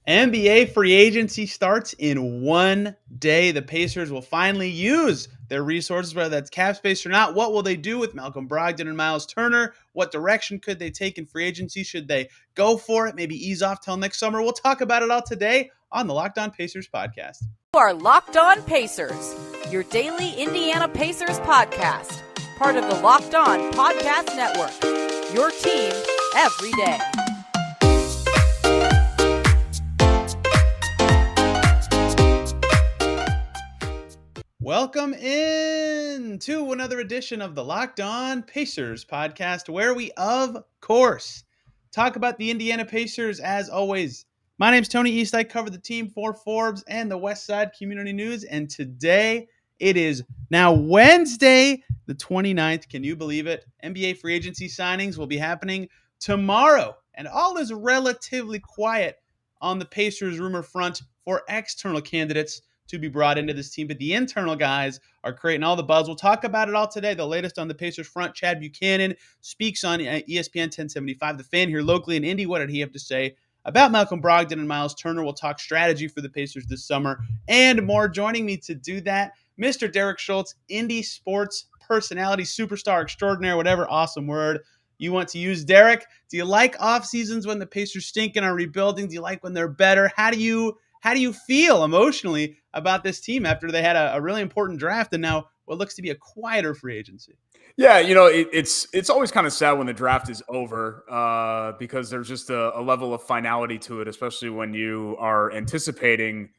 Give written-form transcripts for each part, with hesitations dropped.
NBA free agency starts in one day. The Pacers will finally use their resources, whether that's cap space or not. What will they do with Malcolm Brogdon and Miles Turner? What direction could they take in free agency? Should they go for it? Maybe ease off till next summer? We'll talk about it all today on the Locked On Pacers podcast. You are Locked On Pacers, your daily Indiana Pacers podcast, part of the Locked On Podcast Network, your team every day. Welcome in to another edition of the Locked On Pacers podcast, where we, of course, talk about the Indiana Pacers as always. My name's Tony East. I cover the team for Forbes and the West Side Community News, and today it is now Wednesday, the 29th. Can you believe it? NBA free agency signings will be happening tomorrow, and all is relatively quiet on the Pacers rumor front for external candidates to be brought into this team, but the internal guys are creating all the buzz. We'll talk about it all today. The latest on the Pacers front, Chad Buchanan speaks on ESPN 1075, The Fan here locally in Indy. What did he have to say about Malcolm Brogdon and Miles Turner? We'll talk strategy for the Pacers this summer and more. Joining me to do that, Mr. Derek Schultz, Indy sports personality, superstar extraordinaire, whatever awesome word you want to use. Derek, do you like off seasons when the Pacers stink and are rebuilding? Do you like when they're better? How do you feel emotionally about this team after they had a really important draft and now what looks to be a quieter free agency? Yeah, it's always kind of sad when the draft is over because there's just a level of finality to it, especially when you are anticipating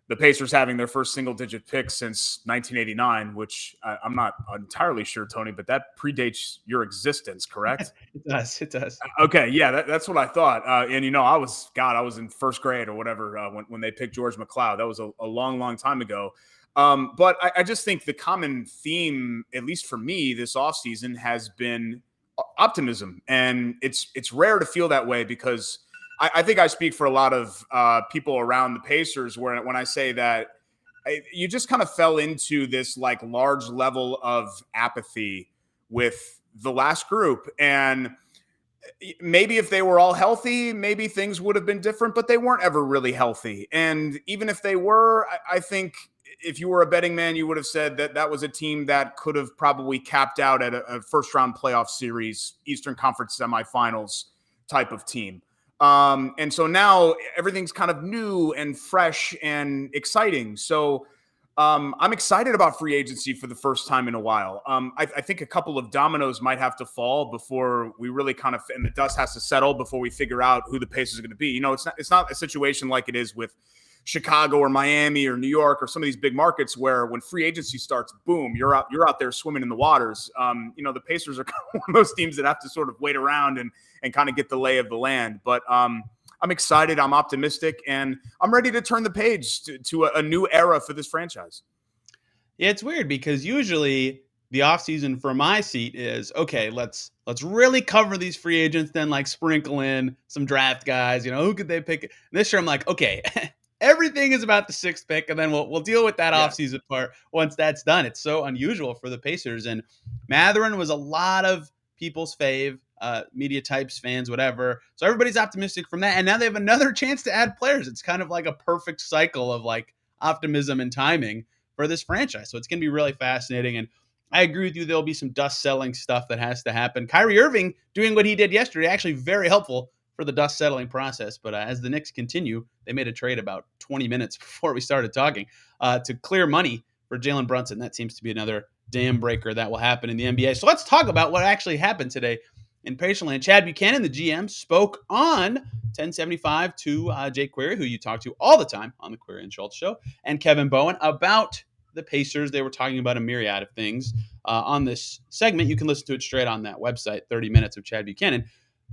the Pacers having their first single-digit pick since 1989, which I'm not entirely sure, Tony, but that predates your existence, correct? It does. Okay, yeah, that's what I thought. And, I was in first grade or whatever when they picked George McLeod. That was a long, long time ago. But I just think the common theme, at least for me, this offseason has been optimism. And it's rare to feel that way because I think I speak for a lot of people around the Pacers when I say that you just kind of fell into this like large level of apathy with the last group. And maybe if they were all healthy, maybe things would have been different, but they weren't ever really healthy. And even if they were, I think if you were a betting man, you would have said that was a team that could have probably capped out at a first round playoff series, Eastern Conference semifinals type of team. And so now everything's kind of new and fresh and exciting. So I'm excited about free agency for the first time in a while. I think a couple of dominoes might have to fall before we really and the dust has to settle before we figure out who the Pacers are going to be. It's not a situation like it is with Chicago or Miami or New York or some of these big markets where when free agency starts, boom, you're out there swimming in the waters. The Pacers are one of those teams that have to sort of wait around and kind of get the lay of the land. But I'm excited. I'm optimistic, and I'm ready to turn the page to a new era for this franchise. Yeah, it's weird because usually the offseason for my seat is, okay, let's really cover these free agents, then like sprinkle in some draft guys. Who could they pick? And this year I'm like, okay, everything is about the sixth pick, and then we'll deal with that offseason part once that's done. It's so unusual for the Pacers, and Mathurin was a lot of people's fave, media types, fans, whatever. So everybody's optimistic from that, and now they have another chance to add players. It's kind of like a perfect cycle of like optimism and timing for this franchise. So it's going to be really fascinating, and I agree with you. There'll be some dust settling stuff that has to happen. Kyrie Irving doing what he did yesterday, actually very helpful for the dust settling process. But as the Knicks continue, they made a trade about 20 minutes before we started talking to clear money for Jalen Brunson. That seems to be another dam breaker that will happen in the NBA. So let's talk about what actually happened today in Pacerland. Chad Buchanan, the GM, spoke on 1075 to Jake Query, who you talk to all the time on the Query and Schultz show, and Kevin Bowen about the Pacers. They were talking about a myriad of things on this segment. You can listen to it straight on that website, 30 minutes of Chad Buchanan.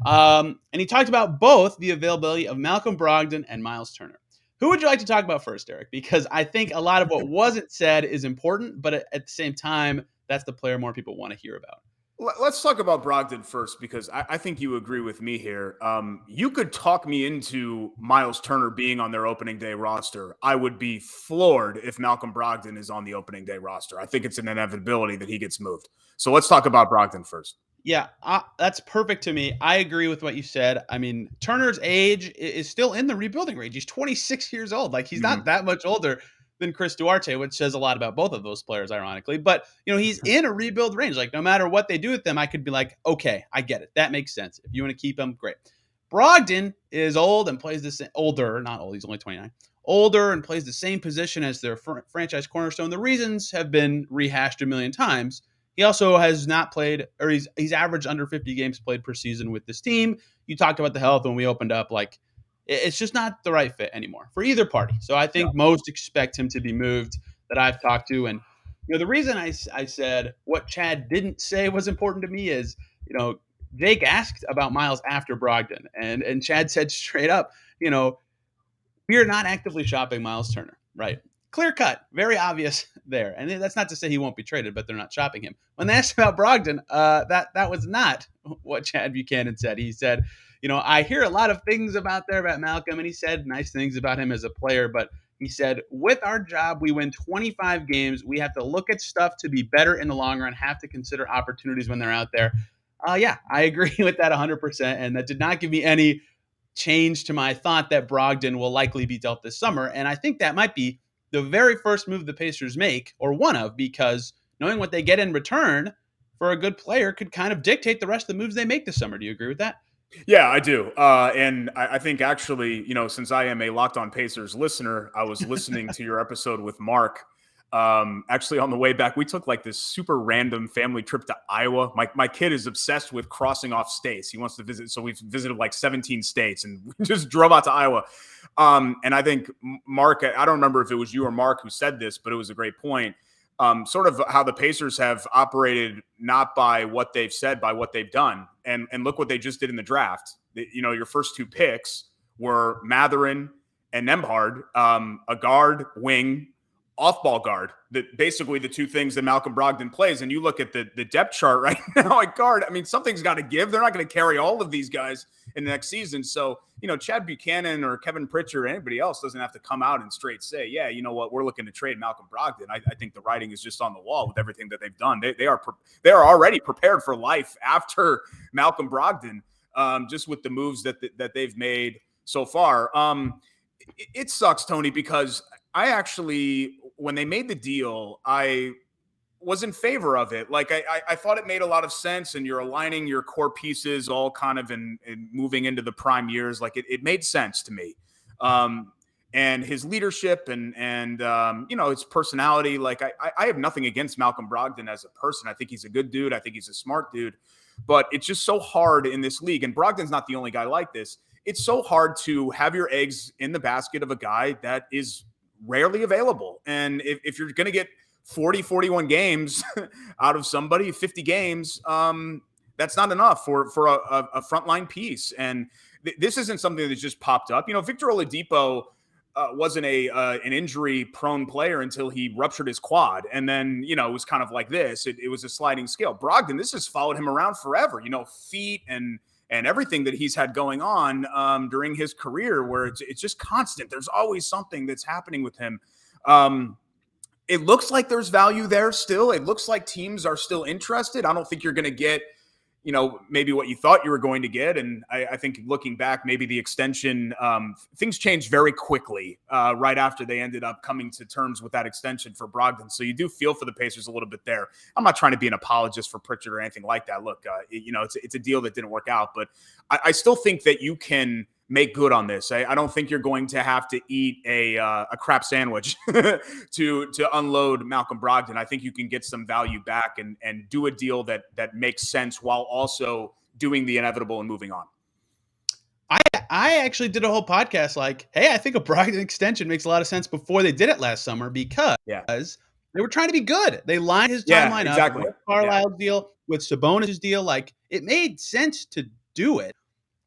And he talked about both the availability of Malcolm Brogdon and Miles Turner. Who would you like to talk about first, Derek? Because I think a lot of what wasn't said is important, but at the same time, that's the player more people want to hear about. Let's talk about Brogdon first, because I think you agree with me here. You could talk me into Miles Turner being on their opening day roster. I would be floored if Malcolm Brogdon is on the opening day roster. I think it's an inevitability that he gets moved. So let's talk about Brogdon first. Yeah, that's perfect to me. I agree with what you said. I mean, Turner's age is still in the rebuilding range. He's 26 years old. Like, he's not Mhm. that much older than Chris Duarte, which says a lot about both of those players, ironically. But, he's in a rebuild range. Like, no matter what they do with them, I could be like, okay, I get it. That makes sense. If you want to keep him, great. Brogdon is old and plays this older, not old, he's only 29, older and plays the same position as their franchise cornerstone. The reasons have been rehashed a million times. He also has not played, or he's averaged under 50 games played per season with this team. You talked about the health when we opened up. Like, it's just not the right fit anymore for either party. So I Yeah. think most expect him to be moved that I've talked to. And, the reason I said what Chad didn't say was important to me is, Jake asked about Miles after Brogdon, and Chad said straight up, we are not actively shopping Miles Turner, right? Clear cut, very obvious there. And that's not to say he won't be traded, but they're not shopping him. When they asked about Brogdon, that was not what Chad Buchanan said. He said, I hear a lot of things about Malcolm, and he said nice things about him as a player, but he said, with our job, we win 25 games. We have to look at stuff to be better in the long run, have to consider opportunities when they're out there. Yeah, I agree with that 100%. And that did not give me any change to my thought that Brogdon will likely be dealt this summer. And I think that might be the very first move the Pacers make, or one of, because knowing what they get in return for a good player could kind of dictate the rest of the moves they make this summer. Do you agree with that? Yeah, I do. And I think actually, since I am a Locked On Pacers listener, I was listening to your episode with Mark. Actually, on the way back, we took like this super random family trip to Iowa. My kid is obsessed with crossing off states. He wants to visit. So we've visited like 17 states and we just drove out to Iowa. And I think Mark, I don't remember if it was you or Mark who said this, but it was a great point. Sort of how the Pacers have operated, not by what they've said, by what they've done. And look what they just did in the draft. Your first two picks were Matherin and Nembhard, a guard, wing, off-ball guard. Basically the two things that Malcolm Brogdon plays. And you look at the depth chart right now at guard. I mean, something's got to give. They're not going to carry all of these guys in the next season. So, Chad Buchanan or Kevin Pritchard or anybody else doesn't have to come out and straight say, yeah, you know what, we're looking to trade Malcolm Brogdon. I think the writing is just on the wall with everything that they've done. They are already prepared for life after Malcolm Brogdon, just with the moves that they've made so far. It sucks, Tony, because I actually, when they made the deal, I was in favor of it. Like I thought it made a lot of sense, and you're aligning your core pieces all kind of in moving into the prime years. Like it made sense to me. And his leadership and his personality. Like I have nothing against Malcolm Brogdon as a person. I think he's a good dude. I think he's a smart dude. But it's just so hard in this league. And Brogdon's not the only guy like this. It's so hard to have your eggs in the basket of a guy that is rarely available. And if you're going to get 40, 41 games out of somebody, 50 games, that's not enough for a frontline piece. And this isn't something that just popped up. Victor Oladipo wasn't an injury-prone player until he ruptured his quad. And then, it was kind of like this. It was a sliding scale. Brogdon, this has followed him around forever, feet and everything that he's had going on during his career, where it's just constant. There's always something that's happening with him. It looks like there's value there still. It looks like teams are still interested. I don't think you're going to get, maybe what you thought you were going to get. And I think looking back, maybe the extension, things changed very quickly right after they ended up coming to terms with that extension for Brogdon. So you do feel for the Pacers a little bit there. I'm not trying to be an apologist for Pritchard or anything like that. Look, it's a deal that didn't work out, but I still think that you can make good on this. I don't think you're going to have to eat a crap sandwich to unload Malcolm Brogdon. I think you can get some value back and do a deal that makes sense while also doing the inevitable and moving on. I actually did a whole podcast like, hey, I think a Brogdon extension makes a lot of sense before they did it last summer because they were trying to be good. They lined his timeline up with Carlisle's deal, with Sabonis' deal. Like, it made sense to do it.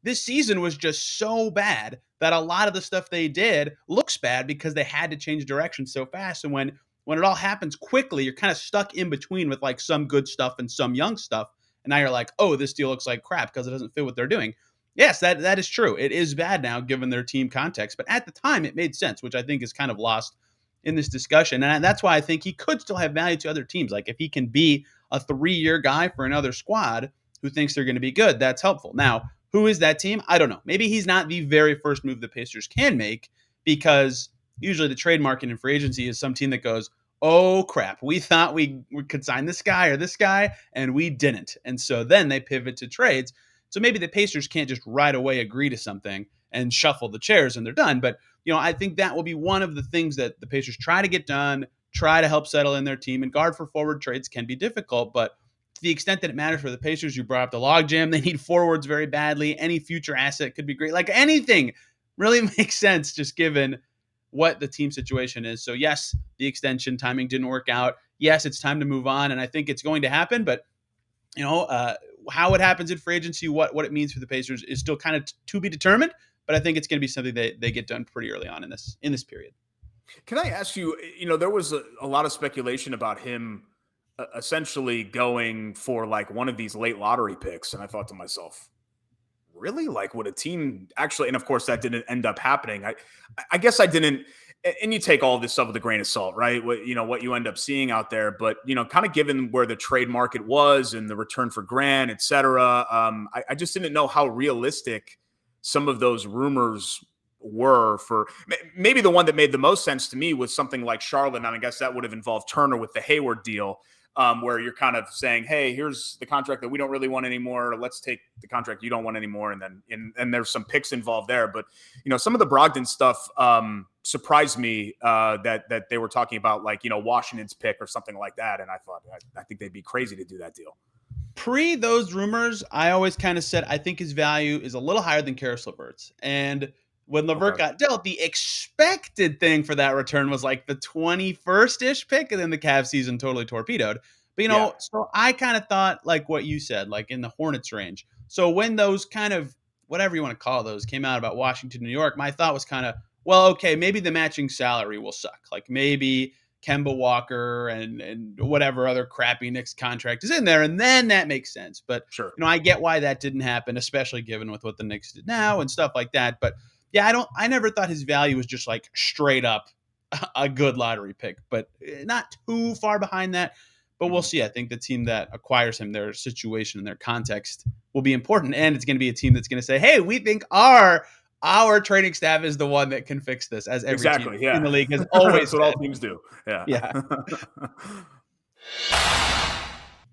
This season was just so bad that a lot of the stuff they did looks bad because they had to change direction so fast. And when it all happens quickly, you're kind of stuck in between with like some good stuff and some young stuff. And now you're like, oh, this deal looks like crap because it doesn't fit what they're doing. Yes, that is true. It is bad now given their team context. But at the time, it made sense, which I think is kind of lost in this discussion. And that's why I think he could still have value to other teams. Like if he can be a 3-year guy for another squad, who thinks they're going to be good. That's helpful. Now, who is that team? I don't know. Maybe he's not the very first move the Pacers can make, because usually the trade market and free agency is some team that goes, oh crap, we thought we could sign this guy or this guy, and we didn't. And so then they pivot to trades. So maybe the Pacers can't just right away agree to something and shuffle the chairs and they're done. But, I think that will be one of the things that the Pacers try to get done, try to help settle in their team. And guard for forward trades can be difficult, but to the extent that it matters for the Pacers, you brought up the logjam. They need forwards very badly. Any future asset could be great. Like anything really makes sense just given what the team situation is. So yes, the extension timing didn't work out. Yes, it's time to move on, and I think it's going to happen. But how it happens in free agency, what it means for the Pacers is still kind of to be determined. But I think it's going to be something that they get done pretty early on in this period. Can I ask you? There was a lot of speculation about him essentially going for like one of these late lottery picks, and I thought to myself, really? Like, would a team actually? And of course, that didn't end up happening. I guess I didn't. And you take all this stuff with a grain of salt, right? What you end up seeing out there, but kind of given where the trade market was and the return for Grant, et cetera, I just didn't know how realistic some of those rumors were. For maybe the one that made the most sense to me was something like Charlotte, and I guess that would have involved Turner with the Hayward deal. Where you're kind of saying, hey, here's the contract that we don't really want anymore. Let's take the contract you don't want anymore. And then and there's some picks involved there. But, some of the Brogdon stuff surprised me that they were talking about, like, Washington's pick or something like that. And I thought, I think they'd be crazy to do that deal. Pre those rumors, I always kind of said I think his value is a little higher than Karis LeVert's. And when LeVert got dealt, the expected thing for that return was like the 21st-ish pick, and then the Cavs season totally torpedoed. But, so I kind of thought like what you said, like in the Hornets range. So when those kind of, whatever you want to call those, came out about Washington, New York, my thought was kind of, well, okay, maybe the matching salary will suck. Like maybe Kemba Walker and whatever other crappy Knicks contract is in there, and then that makes sense. But, sure, I get why that didn't happen, especially given with what the Knicks did now and stuff like that. But yeah, I never thought his value was just like straight up a good lottery pick, but not too far behind that. But we'll see. I think the team that acquires him, their situation and their context will be important. And it's going to be a team that's going to say, hey, we think our training staff is the one that can fix this, as every team in the league has always That's what all teams do. Yeah.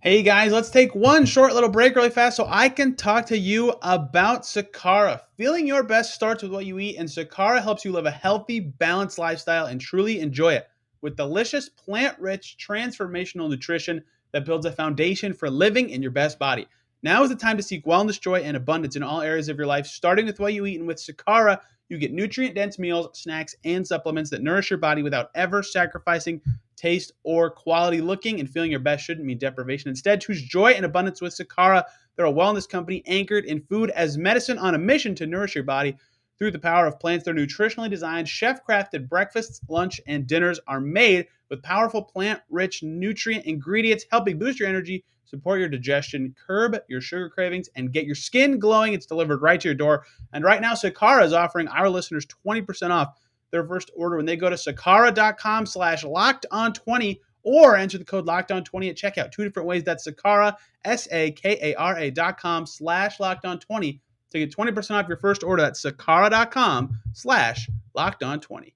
Hey guys, let's take one short little break really fast so I can talk to you about Sakara. Feeling your best starts with what you eat, and Sakara helps you live a healthy, balanced lifestyle and truly enjoy it. With delicious, plant-rich, transformational nutrition that builds a foundation for living in your best body. Now is the time to seek wellness, joy, and abundance in all areas of your life, starting with what you eat. And with Sakara, you get nutrient-dense meals, snacks, and supplements that nourish your body without ever sacrificing taste or quality. Looking and feeling your best shouldn't mean deprivation. Instead, choose joy and abundance with Sakara. They're a wellness company anchored in food as medicine, on a mission to nourish your body through the power of plants. Their nutritionally designed, chef-crafted breakfasts, lunch, and dinners are made with powerful plant-rich nutrient ingredients, helping boost your energy, support your digestion, curb your sugar cravings, and get your skin glowing. It's delivered right to your door. And right now, Sakara is offering our listeners 20% off their first order when they go to sakara.com/lockedon20 or enter the code lockedon20 at checkout. Two different ways. That's Sakara, SAKARA.com/lockedon20 to get 20% off your first order. That's sakara.com/lockedon20.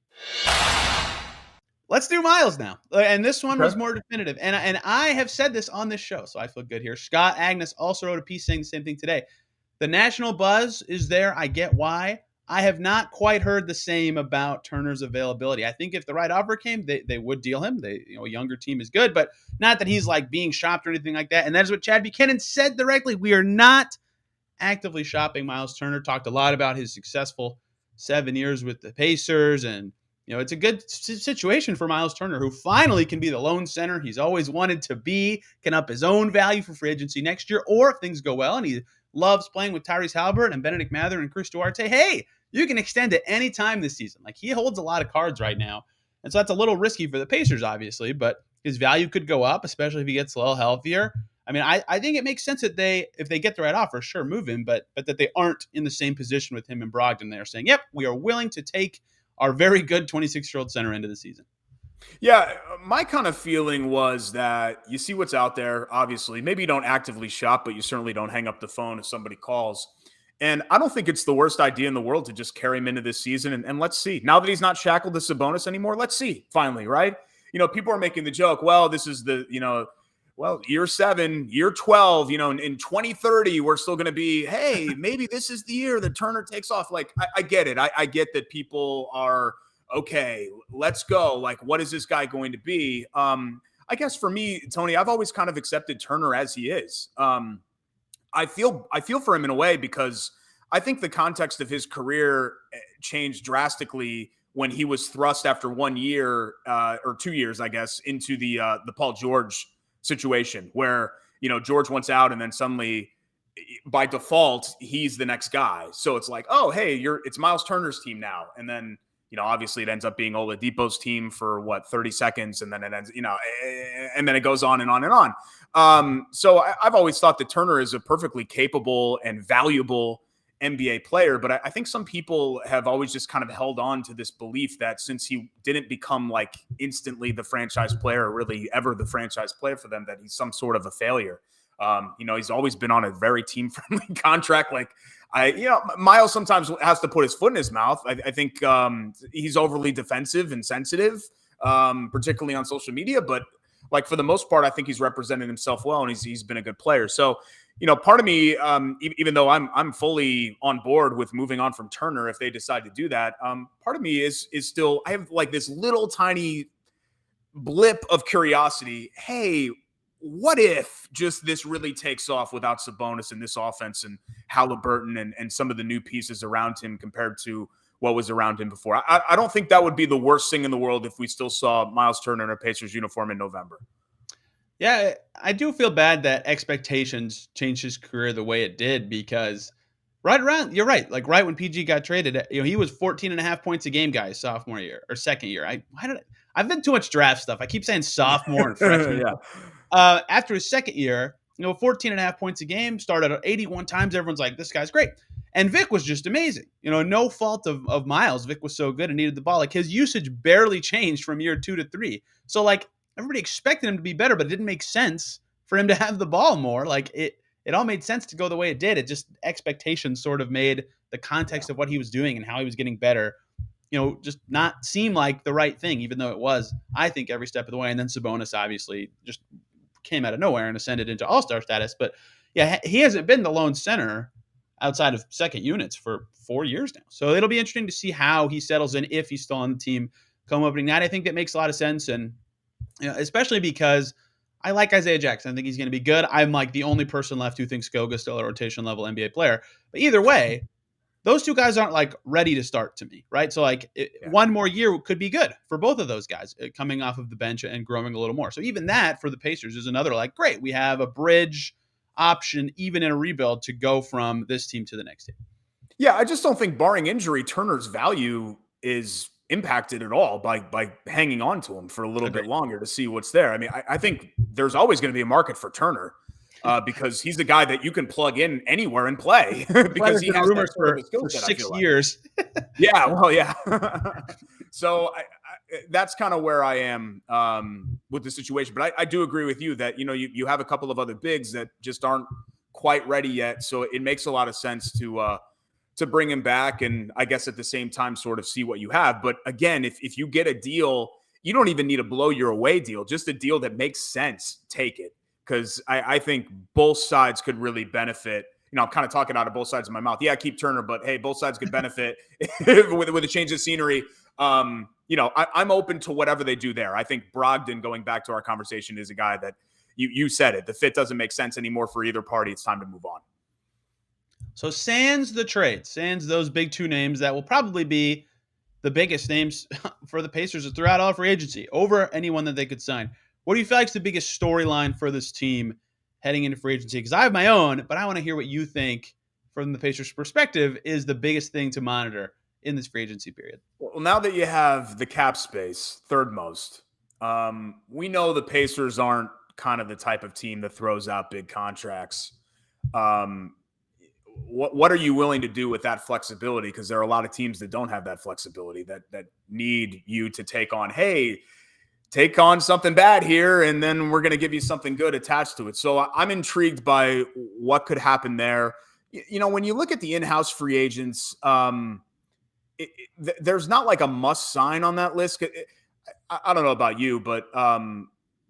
Let's do Miles now. And this one was more definitive. And I have said this on this show, so I feel good here. Scott Agnes also wrote a piece saying the same thing today. The national buzz is there. I get why. I have not quite heard the same about Turner's availability. I think if the right offer came, they would deal him. A younger team is good, but not that he's like being shopped or anything like that. And that is what Chad Buchanan said directly. We are not actively shopping Miles Turner. Talked a lot about his successful 7 years with the Pacers, and it's a good situation for Miles Turner, who finally can be the lone center he's always wanted to be, can up his own value for free agency next year, or if things go well and he loves playing with Tyrese Halliburton and Benedict Mather and Chris Duarte, hey, you can extend at any time this season. Like, he holds a lot of cards right now, and so that's a little risky for the Pacers, obviously, but his value could go up, especially if he gets a little healthier. I mean, I think it makes sense that if they get the right offer, sure, move him, but that they aren't in the same position with him and Brogdon. They're saying, yep, we are willing to take our very good 26-year-old center into the season. Yeah, my kind of feeling was that you see what's out there, obviously. Maybe you don't actively shop, but you certainly don't hang up the phone if somebody calls. And I don't think it's the worst idea in the world to just carry him into this season. And let's see. Now that he's not shackled to Sabonis anymore, let's see, finally, right? People are making the joke, well, this is year 7, year 12, in 2030, we're still going to be, hey, maybe this is the year that Turner takes off. Like, I get it. I get that people are, okay, let's go. Like, what is this guy going to be? I guess for me, Tony, I've always kind of accepted Turner as he is. I feel for him in a way because I think the context of his career changed drastically when he was thrust after 1 year or 2 years, I guess, into the Paul George situation where, George wants out and then suddenly by default, he's the next guy. So it's like, oh, hey, it's Miles Turner's team now. And then, obviously it ends up being Oladipo's team for 30 seconds. And then it ends, and then it goes on and on and on. So I've always thought that Turner is a perfectly capable and valuable NBA player, but I think some people have always just kind of held on to this belief that since he didn't become like instantly the franchise player, or really ever the franchise player for them, that he's some sort of a failure. He's always been on a very team-friendly contract. Like Miles sometimes has to put his foot in his mouth. I think he's overly defensive and sensitive, particularly on social media, but like for the most part, I think he's represented himself well, and he's been a good player. So, part of me, even though I'm fully on board with moving on from Turner, if they decide to do that, part of me is still, I have like this little tiny blip of curiosity. Hey, what if just this really takes off without Sabonis in this offense and Halliburton and some of the new pieces around him compared to what was around him before? I don't think that would be the worst thing in the world if we still saw Miles Turner in a Pacers uniform in November. Yeah, I do feel bad that expectations changed his career the way it did because you're right. Like right when PG got traded, he was 14 and a half points a game guy sophomore year or second year. I've been too much draft stuff. I keep saying sophomore and freshman. Yeah. After his second year, 14 and a half points a game, started 81 times. Everyone's like, this guy's great. And Vic was just amazing. No fault of Miles. Vic was so good and needed the ball. Like his usage barely changed from year 2 to 3. So like everybody expected him to be better, but it didn't make sense for him to have the ball more. Like it all made sense to go the way it did. It just expectations sort of made the context of what he was doing and how he was getting better, just not seem like the right thing, even though it was, I think, every step of the way. And then Sabonis obviously just came out of nowhere and ascended into all-star status. But yeah, he hasn't been the lone center outside of second units for 4 years now. So it'll be interesting to see how he settles in if he's still on the team come opening night. I think that makes a lot of sense. And especially because I like Isaiah Jackson. I think he's going to be good. I'm like the only person left who thinks Goga's still a rotation level NBA player. But either way, those two guys aren't like ready to start to me, right? So like one more year could be good for both of those guys coming off of the bench and growing a little more. So even that for the Pacers is another like, great, we have a bridge option even in a rebuild to go from this team to the next team. Yeah, I just don't think barring injury, Turner's value is impacted at all by hanging on to him for a little bit longer to see what's there. I mean, I think there's always going to be a market for Turner. Because he's the guy that you can plug in anywhere and play because he has rumors for 6 years. Yeah, well, yeah. So that's kind of where I am with the situation. But I do agree with you that you have a couple of other bigs that just aren't quite ready yet. So it makes a lot of sense to bring him back, and I guess at the same time sort of see what you have. But again, if you get a deal, you don't even need a blow your away deal, just a deal that makes sense. Take it. Because I think both sides could really benefit. I'm kind of talking out of both sides of my mouth. Yeah, keep Turner, but hey, both sides could benefit with a change of scenery. I'm open to whatever they do there. I think Brogdon, going back to our conversation, is a guy that you said it. The fit doesn't make sense anymore for either party. It's time to move on. So sans the trade, sans those big two names that will probably be the biggest names for the Pacers throughout all free agency over anyone that they could sign. What do you feel like is the biggest storyline for this team heading into free agency? Because I have my own, but I want to hear what you think from the Pacers' perspective is the biggest thing to monitor in this free agency period. Well, now that you have the cap space, third most, we know the Pacers aren't kind of the type of team that throws out big contracts. What are you willing to do with that flexibility? Because there are a lot of teams that don't have that flexibility that need you to take on, hey, take on something bad here, and then we're going to give you something good attached to it. So I'm intrigued by what could happen there. When you look at the in-house free agents, there's not like a must sign on that list. I don't know about you, but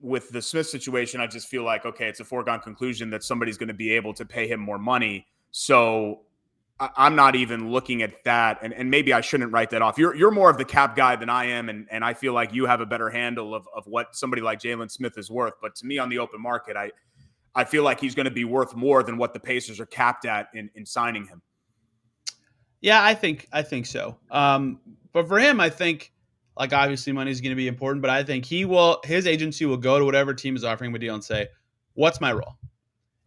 with the Smith situation, I just feel like, okay, it's a foregone conclusion that somebody's going to be able to pay him more money. So I'm not even looking at that. And maybe I shouldn't write that off. You're more of the cap guy than I am. And I feel like you have a better handle of what somebody like Jalen Smith is worth. But to me, on the open market, I feel like he's going to be worth more than what the Pacers are capped at in signing him. Yeah, I think so. But for him, I think, like, obviously money is going to be important, but I think his agency will go to whatever team is offering him a deal and say, what's my role?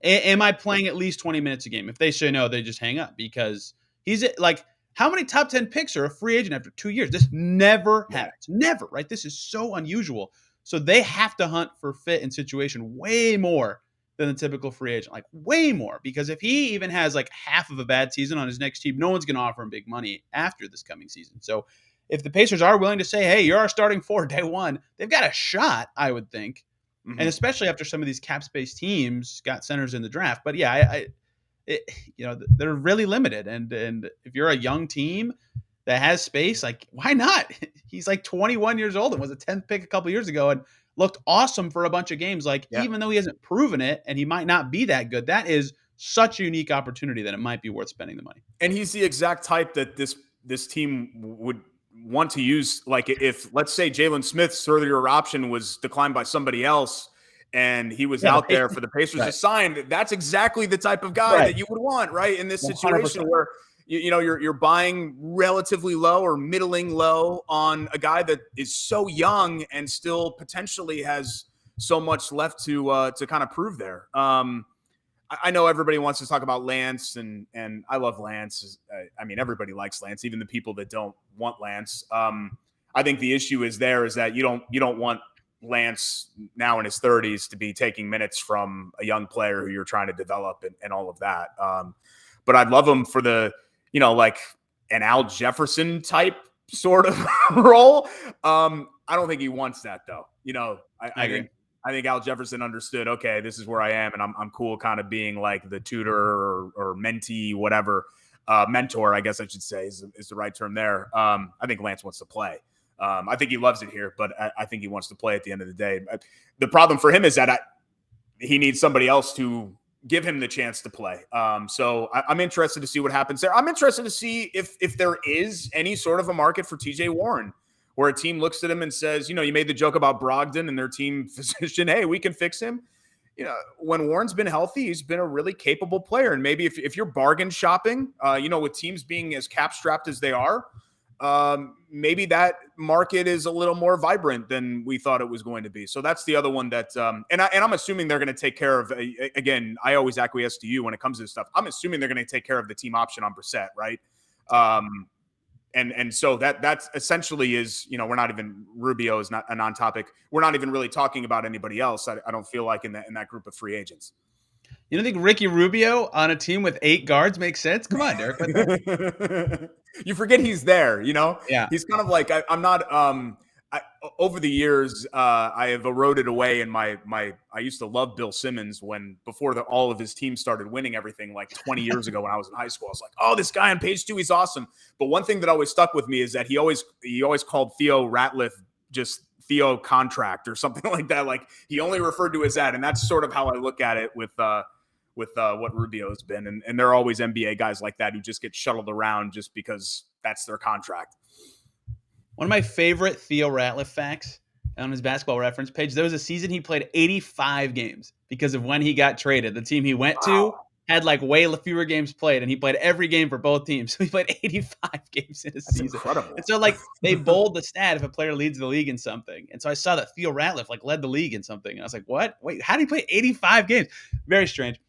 Am I playing at least 20 minutes a game? If they say no, they just hang up, because he's like, how many top 10 picks are a free agent after 2 years? This never happens. Never, right? This is so unusual. So they have to hunt for fit and situation way more than the typical free agent, like way more, because if he even has like half of a bad season on his next team, no one's going to offer him big money after this coming season. So if the Pacers are willing to say, hey, you're our starting four day one, they've got a shot, I would think. Mm-hmm. And especially after some of these cap space teams got centers in the draft. But yeah, they're really limited. And if you're a young team that has space, like, why not? He's like 21 years old and was a 10th pick a couple years ago and looked awesome for a bunch of games. Like, even though he hasn't proven it and he might not be that good, that is such a unique opportunity that it might be worth spending the money. And he's the exact type that this team would want to use. Like, if, let's say, Jalen Smith's third-year option was declined by somebody else and he was out there for the Pacers to sign, that's exactly the type of guy that you would want, right? In this situation 100%. Where you're buying relatively low or middling low on a guy that is so young and still potentially has so much left to kind of prove there. I know everybody wants to talk about Lance, and I love Lance. I mean, everybody likes Lance, even the people that don't want Lance. I think the issue is that you don't want Lance now in his 30s to be taking minutes from a young player who you're trying to develop and all of that. But I'd love him for the, like an Al Jefferson type sort of role. I don't think he wants that though. I agree. I think Al Jefferson understood, okay, this is where I am, and I'm cool kind of being like the tutor or mentee, whatever, mentor, I guess I should say is the right term there. I think Lance wants to play. I think he loves it here, but I think he wants to play at the end of the day. The problem for him is that he needs somebody else to give him the chance to play. So I'm interested to see what happens there. I'm interested to see if there is any sort of a market for TJ Warren, where a team looks at him and says, you made the joke about Brogdon and their team physician, hey, we can fix him. When Warren's been healthy, he's been a really capable player. And maybe if you're bargain shopping, with teams being as cap strapped as they are, maybe that market is a little more vibrant than we thought it was going to be. So that's the other one that, and I'm assuming they're going to take care of, again, I always acquiesce to you when it comes to this stuff. I'm assuming they're going to take care of the team option on Brissett, right? And so that's essentially is, we're not even, Rubio is not a non-topic. We're not even really talking about anybody else. I don't feel like in that group of free agents. You don't think Ricky Rubio on a team with 8 guards makes sense? Come on, Derek. You forget he's there, Yeah. He's kind of like, I'm not, over the years, I have eroded away in I used to love Bill Simmons before all of his teams started winning everything like 20 years ago when I was in high school. I was like, oh, this guy on page 2, he's awesome. But one thing that always stuck with me is that he always called Theo Ratliff just Theo contract or something like that. Like, he only referred to as that. And that's sort of how I look at it with what Rubio's been. And there are always NBA guys like that who just get shuttled around just because that's their contract. One of my favorite Theo Ratliff facts on his basketball reference page, there was a season he played 85 games because of when he got traded. The team he went to had like way fewer games played, and he played every game for both teams. So he played 85 games in a season. Incredible. And so like they bold the stat if a player leads the league in something. And so I saw that Theo Ratliff like led the league in something. And I was like, what? Wait, how did he play 85 games? Very strange.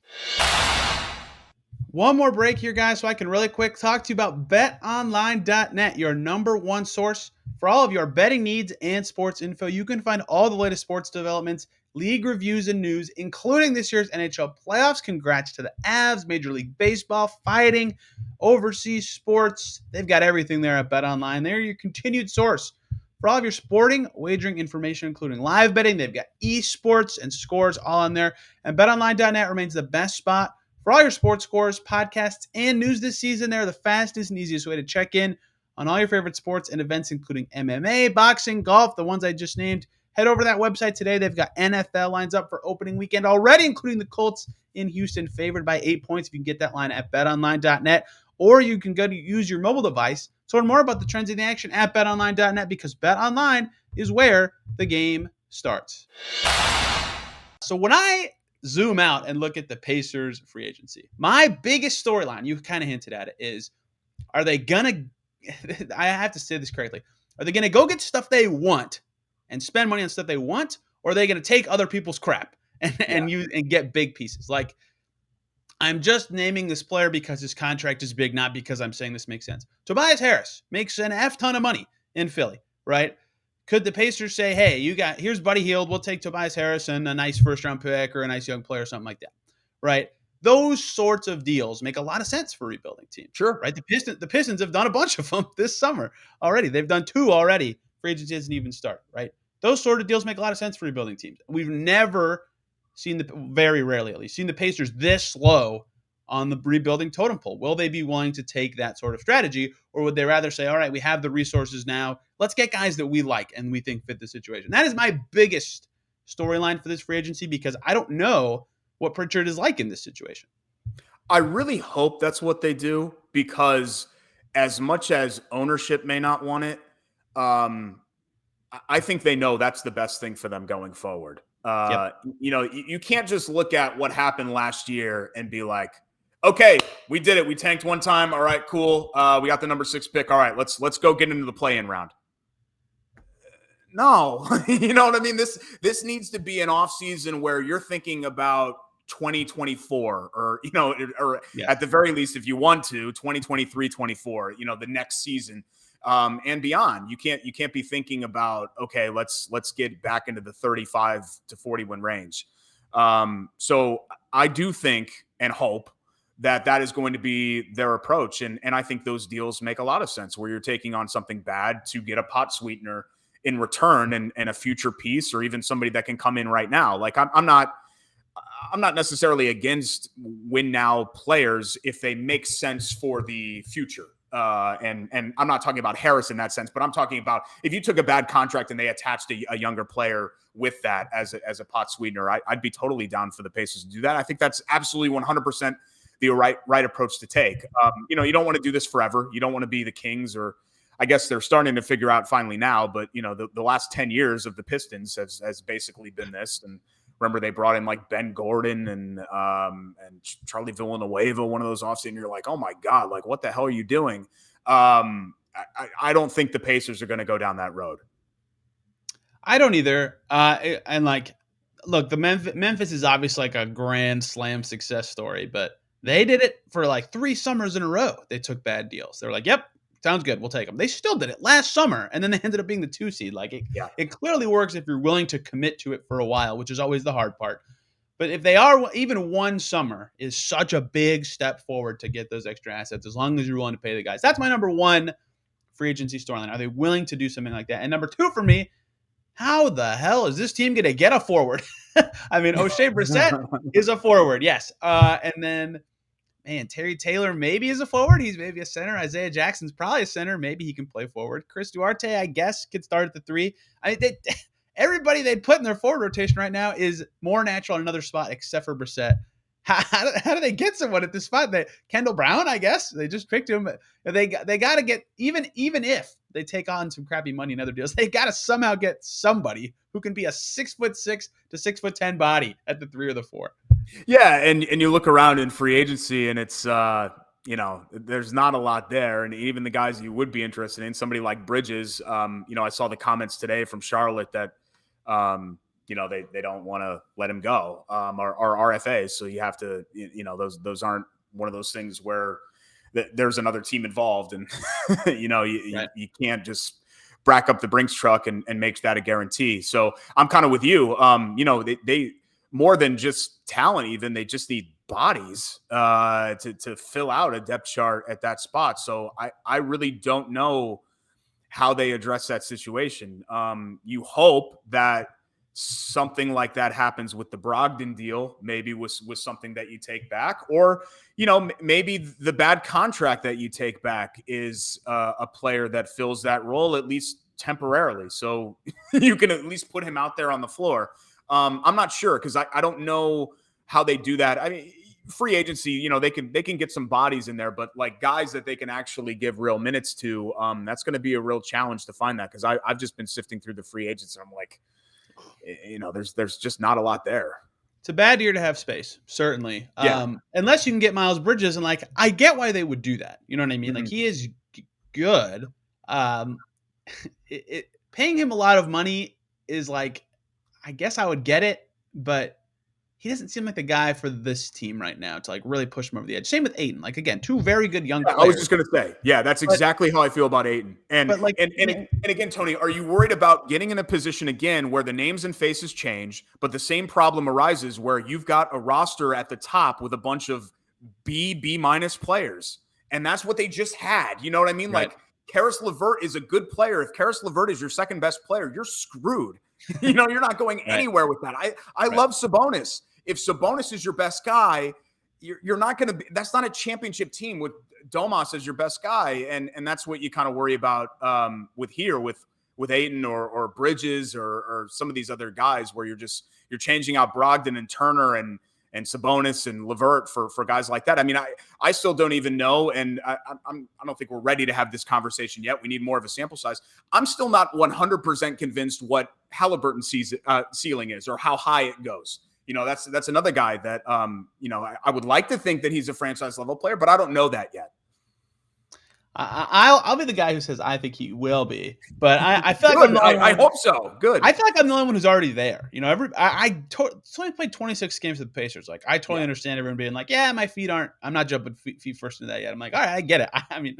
One more break here, guys, so I can really quick talk to you about BetOnline.net, your number one source for all of your betting needs and sports info. You can find all the latest sports developments, league reviews, and news, including this year's NHL playoffs. Congrats to the Avs, Major League Baseball, fighting, overseas sports. They've got everything there at BetOnline. They're your continued source for all of your sporting wagering information, including live betting. They've got esports and scores all in there. And betonline.net remains the best spot for all your sports scores, podcasts, and news this season. They're the fastest and easiest way to check in on all your favorite sports and events, including MMA, boxing, golf, the ones I just named. Head over to that website today. They've got NFL lines up for opening weekend already, including the Colts in Houston, favored by 8 points. If you can get that line at betonline.net, or you can go to use your mobile device to learn more about the trends in the action at betonline.net, because BetOnline is where the game starts. So when I zoom out and look at the Pacers free agency, my biggest storyline, you kind of hinted at it, is are they going to, I have to say this correctly, are they going to go get stuff they want and spend money on stuff they want, or are they going to take other people's crap and use and get big pieces? Like, I'm just naming this player because his contract is big, not because I'm saying this makes sense. Tobias Harris makes an F ton of money in Philly, right? Could the Pacers say, hey, here's Buddy Hield, we'll take Tobias Harris and a nice first-round pick or a nice young player or something like that, right? Those sorts of deals make a lot of sense for rebuilding teams. Sure. Right? The Pistons have done a bunch of them this summer already. They've done 2 already. Free agency hasn't even started, right? Those sort of deals make a lot of sense for rebuilding teams. We've never very rarely at least, seen the Pacers this low on the rebuilding totem pole. Will they be willing to take that sort of strategy, or would they rather say, all right, we have the resources now, let's get guys that we like and we think fit the situation? That is my biggest storyline for this free agency, because I don't know what Pritchard is like in this situation. I really hope that's what they do, because as much as ownership may not want it, I think they know that's the best thing for them going forward. You can't just look at what happened last year and be like, okay, we did it. We tanked one time. All right, cool. We got the number 6 pick. All right, let's go get into the play-in round. No, you know what I mean? This needs to be an offseason where you're thinking about 2024 or at the very least, if you want to, 2023, 24, the next season. And beyond. You can't be thinking about, okay, let's get back into the 35 to 40 win range. So I do think and hope that is going to be their approach. And I think those deals make a lot of sense, where you're taking on something bad to get a pot sweetener in return and a future piece, or even somebody that can come in right now. Like I'm not necessarily against win now players if they make sense for the future. And I'm not talking about Harris in that sense, but I'm talking about if you took a bad contract and they attached a younger player with that as a pot sweetener, I'd be totally down for the Pacers to do that. I think that's absolutely 100% the right approach to take. You don't want to do this forever. You don't want to be the Kings, or I guess they're starting to figure out finally now, but the last 10 years of the Pistons has basically been this. And remember, they brought in like Ben Gordon and Charlie Villanueva, one of those offseason. And you're like, oh my God, like what the hell are you doing? I don't think the Pacers are going to go down that road. I don't either. Look, the Memphis is obviously like a grand slam success story, but they did it for like 3 summers in a row. They took bad deals. They were like, yep, sounds good, we'll take them. They still did it last summer, and then they ended up being the 2 seed. Like it clearly works if you're willing to commit to it for a while, which is always the hard part. But if they are, even one summer is such a big step forward to get those extra assets, as long as you're willing to pay the guys. That's my number 1 free agency storyline. Are they willing to do something like that? And number 2 for me, how the hell is this team going to get a forward? I mean, O'Shea Brissett is a forward, yes. And then, man, Terry Taylor maybe is a forward. He's maybe a center. Isaiah Jackson's probably a center. Maybe he can play forward. Chris Duarte, I guess, could start at the 3. I mean, everybody they put in their forward rotation right now is more natural in another spot except for Brissett. How do they get someone at this spot? Kendall Brown, I guess. They just picked him. They got to get, even if they take on some crappy money in other deals, they got to somehow get somebody who can be a 6'6" to 6'10" body at the 3 or the 4. Yeah, and you look around in free agency, and it's there's not a lot there, and even the guys you would be interested in, somebody like Bridges. I saw the comments today from Charlotte that they don't want to let him go, or RFA. So you have to, those aren't one of those things where there's another team involved, and you can't just brack up the Brinks truck and make that a guarantee. So I'm kind of with you. They more than just talent, even they just need bodies to fill out a depth chart at that spot. So I really don't know how they address that situation. You hope that something like that happens with the Brogdon deal, maybe with something that you take back, or, maybe the bad contract that you take back is a player that fills that role, at least temporarily. So you can at least put him out there on the floor. I'm not sure, because I don't know how they do that. I mean, free agency, they can get some bodies in there, but like guys that they can actually give real minutes to, that's going to be a real challenge to find that. Cause I've just been sifting through the free agents and I'm like, there's just not a lot there. It's a bad year to have space, certainly. Yeah. Unless you can get Miles Bridges, and like I get why they would do that. You know what I mean? Like he is good. Paying him a lot of money is like, I guess I would get it, but he doesn't seem like the guy for this team right now to like really push him over the edge. Same with Ayton. Like again, two very good young players. I was just going to say, that's exactly how I feel about Ayton. And again, Tony, are you worried about getting in a position again where the names and faces change, but the same problem arises where you've got a roster at the top with a bunch of B minus players, and that's what they just had. You know what I mean? Right. Like Karis LeVert is a good player. If Karis LeVert is your second best player, you're screwed. You're not going anywhere with that. I love Sabonis. If Sabonis is your best guy, you're not going to be. That's not a championship team with Domas as your best guy, and that's what you kind of worry about with Ayton or Bridges or some of these other guys where you're changing out Brogdon and Turner and Sabonis and LeVert for guys like that. I mean, I still don't even know, and I don't think we're ready to have this conversation yet. We need more of a sample size. I'm still not 100% convinced what Halliburton's ceiling is or how high it goes. That's another guy that, I would like to think that he's a franchise level player, but I don't know that yet. I'll be the guy who says I think he will be, but I feel like I hope so. Good. I feel like I'm the only one who's already there. I only played 26 games with the Pacers. Like I totally understand everyone being like, yeah, my feet aren't. I'm not jumping feet first into that yet. I'm like, all right, I get it. I mean,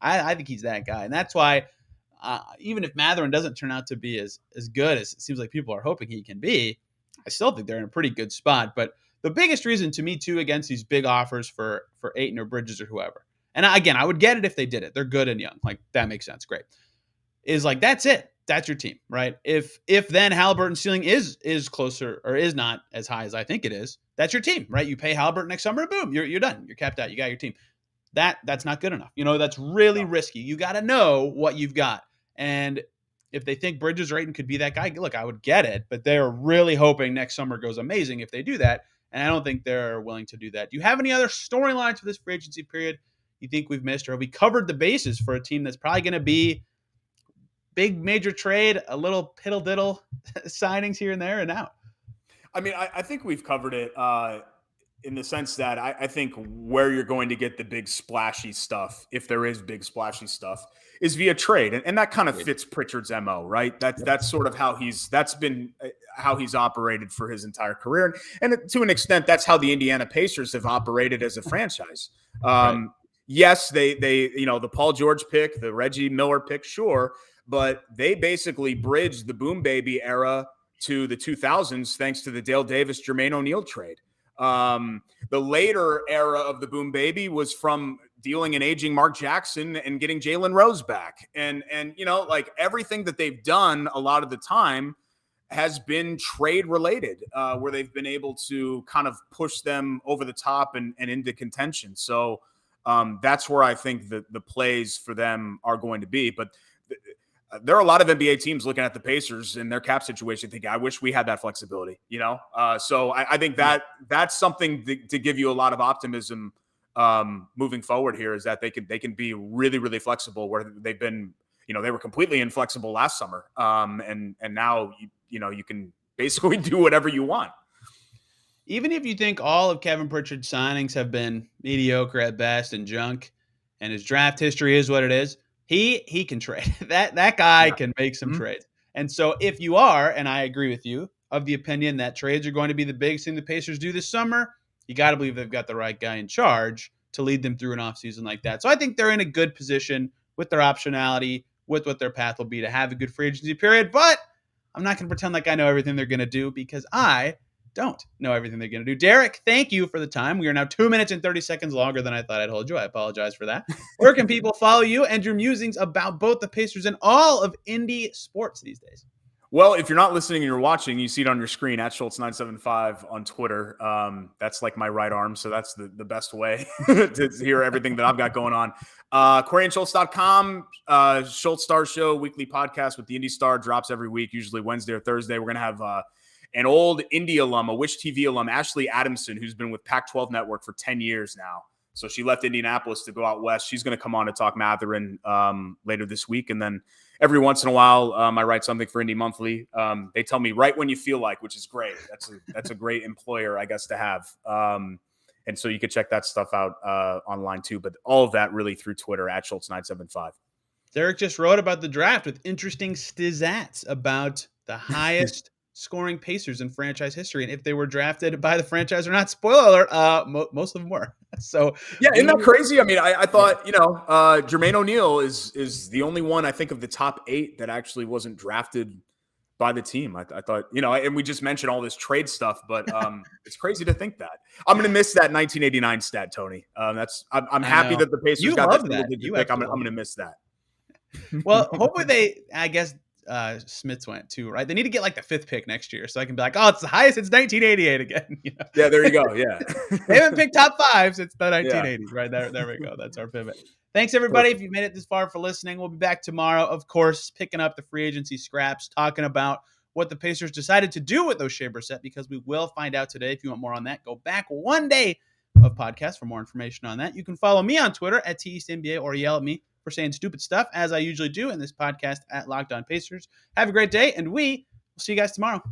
I think he's that guy, and that's why even if Mathurin doesn't turn out to be as good as it seems like people are hoping he can be, I still think they're in a pretty good spot. But the biggest reason to me too against these big offers for Ayton or Bridges or whoever. And again, I would get it if they did it. They're good and young. Like, that makes sense. Great. Is like, that's it. That's your team, right? If then Halliburton's ceiling is closer or is not as high as I think it is, that's your team, right? You pay Halliburton next summer, boom, you're done. You're capped out. You got your team. That's not good enough. That's really risky. You got to know what you've got. And if they think Bridges or Ayton could be that guy, look, I would get it. But they're really hoping next summer goes amazing if they do that. And I don't think they're willing to do that. Do you have any other storylines for this free agency period you think we've missed, or have we covered the bases for a team that's probably going to be big major trade, a little piddle diddle signings here and there and out? I mean, I think we've covered it in the sense that I think where you're going to get the big splashy stuff, if there is big splashy stuff, is via trade. And that kind of fits Pritchard's MO, right? That's sort of that's been how he's operated for his entire career. And to an extent, that's how the Indiana Pacers have operated as a franchise. Right. Yes, they the Paul George pick, the Reggie Miller pick, sure, but they basically bridged the Boom Baby era to the 2000s thanks to the Dale Davis, Jermaine O'Neal trade. The later era of the Boom Baby was from dealing an aging Mark Jackson and getting Jalen Rose back. And like everything that they've done a lot of the time has been trade related, where they've been able to kind of push them over the top and into contention. So that's where I think the plays for them are going to be. But there are a lot of NBA teams looking at the Pacers and their cap situation thinking, I wish we had that flexibility, So I think that's something to give you a lot of optimism moving forward here, is that they can be really, really flexible, where they've been, they were completely inflexible last summer. And now, you can basically do whatever you want. Even if you think all of Kevin Pritchard's signings have been mediocre at best and junk, and his draft history is what it is, he can trade. That guy can make some trades. And so if you are, and I agree with you, of the opinion that trades are going to be the biggest thing the Pacers do this summer, you got to believe they've got the right guy in charge to lead them through an offseason like that. So I think they're in a good position with their optionality, with what their path will be to have a good free agency period. But I'm not going to pretend like I know everything they're going to do, because I don't know everything they're going to do. Derek, thank you for the time. We are now 2 minutes and 30 seconds longer than I thought I'd hold you. I apologize for that. Where can people follow you and your musings about both the Pacers and all of Indy sports these days? Well, if you're not listening and you're watching, you see it on your screen at Schultz975 on Twitter. That's like my right arm, so that's the best way to hear everything that I've got going on. QueryandSchultz.com, Schultz Star Show, weekly podcast with the Indy Star, drops every week, usually Wednesday or Thursday. We're going to have an old Indy alum, a Wish TV alum, Ashley Adamson, who's been with Pac-12 Network for 10 years now. So she left Indianapolis to go out west. She's going to come on to talk Matherin later this week. And then every once in a while, I write something for Indy Monthly. They tell me write when you feel like, which is great. That's a great employer, I guess, to have. And so you can check that stuff out online too. But all of that really through Twitter at Schultz975. Derek just wrote about the draft with interesting stats about the highest scoring Pacers in franchise history, and if they were drafted by the franchise or not. Spoiler alert, most of them were. So yeah, isn't that crazy? I mean, I thought, Jermaine O'Neal is the only one, I think, of the top 8 that actually wasn't drafted by the team. I thought, and we just mentioned all this trade stuff, but it's crazy to think that. I'm going to miss that 1989 stat, Tony. I'm happy that the Pacers got that single-digit pick. I'm going to miss that. Well, hopefully I guess Smiths went too, right? They need to get like the 5th pick next year, so I can be like, oh, it's the highest since 1988 again. Yeah, there you go. Yeah, they haven't picked top 5 since the 1980s, right? There we go. That's our pivot. Thanks everybody. If you made it this far for listening, we'll be back tomorrow, of course, picking up the free agency scraps, talking about what the Pacers decided to do with those Shea Brissett, because we will find out today. If you want more on that, go back one day of podcast for more information on that. You can follow me on Twitter at TEastNBA or yell at me for saying stupid stuff, as I usually do in this podcast at Locked On Pacers. Have a great day, and we will see you guys tomorrow.